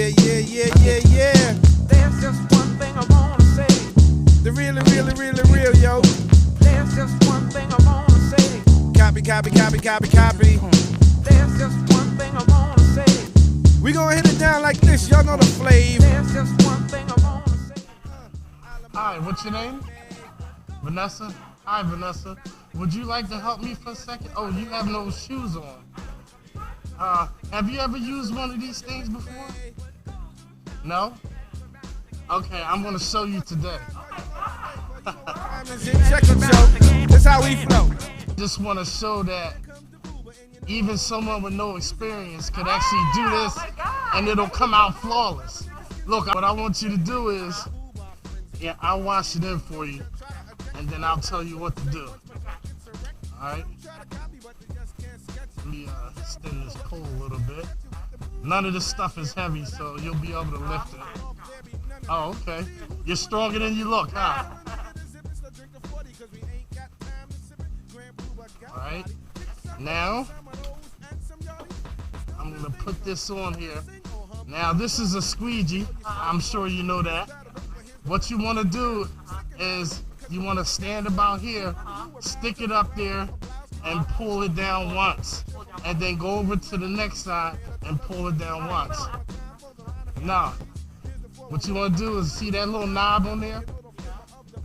Yeah. There's just one thing I wanna say. The real, yo. There's just one thing I wanna say. Copy. There's just one thing I wanna say. We gonna hit it down like this, y'all know the flavor. There's just one thing I wanna say. Hi, what's your name? Vanessa? Hi, Vanessa. Would you like to help me for a second? Oh, you have no shoes on. Have you ever used one of these things before? No? Okay, I'm gonna show you today. Check it, yo. That's how we flow. Just wanna show that even someone with no experience could actually do this and it'll come out flawless. Look, what I want you to do is, I'll wash it in for you and then I'll tell you what to do. Alright? Let me extend this pole a little bit. None of this stuff is heavy, so you'll be able to lift it. Oh, okay. You're stronger than you look, huh? Alright. Now, I'm gonna put this on here. Now, this is a squeegee. I'm sure you know that. What you wanna do is you wanna stand about here, stick it up there, and pull it down once. And then go over to the next side and pull it down once. Now, what you want to do is see that little knob on there?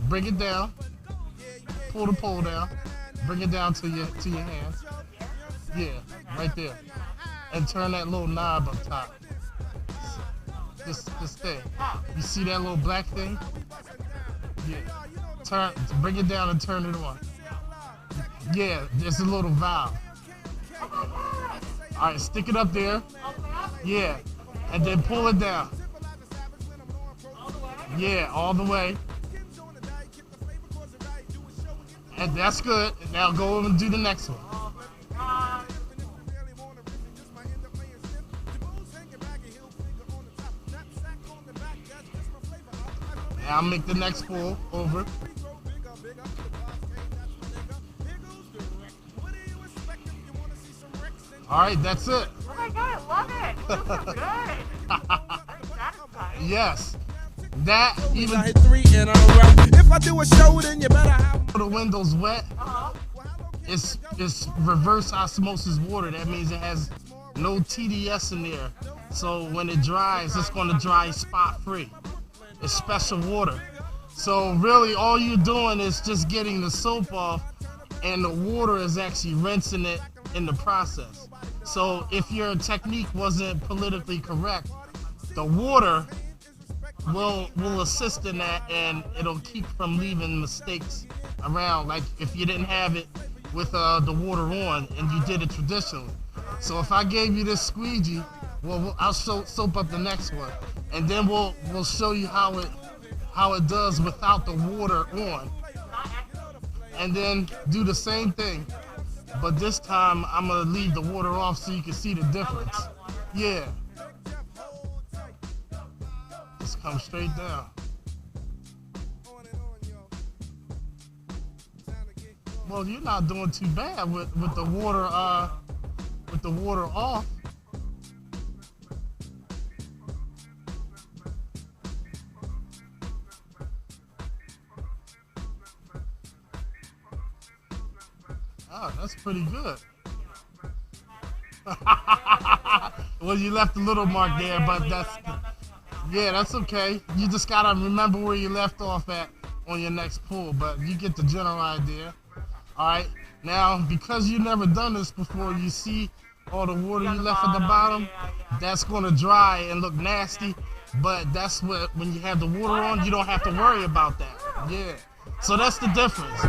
Bring it down. Pull the pole down. Bring it down to your hands. Yeah, right there. And turn that little knob up top. This thing. You see that little black thing? Yeah. Bring it down and turn it on. Yeah, there's a little valve. Alright, stick it up there. Yeah. And then pull it down. Yeah, all the way. And that's good. Now go over and do the next one. Now I'll make the next pull over. Alright, that's it. Oh my god, I love it. It feels so good. I'm satisfied. Yes. That even I hit 3 and I'm right. If I do a show, then you better have the window's wet. It's reverse osmosis water. That means it has no TDS in there. So when it dries, it's gonna dry spot free. It's special water. So really all you're doing is just getting the soap off and the water is actually rinsing it in the process. So if your technique wasn't politically correct, the water will assist in that and it'll keep from leaving mistakes around, like if you didn't have it with the water on and you did it traditionally. So if I gave you this squeegee, well, I'll soap up the next one and then we'll show you how it does without the water on, and then do the same thing, but this time I'm gonna leave the water off so you can see the difference. Yeah. Just come straight down. Well, you're not doing too bad with the water off. Oh, that's pretty good. Well, you left a little mark there, but that's okay. You just gotta remember where you left off at on your next pull, but you get the general idea. Alright, now because you've never done this before, you see all the water you left at the bottom? That's gonna dry and look nasty, but that's what, when you have the water on, you don't have to worry about that. Yeah, so that's the difference.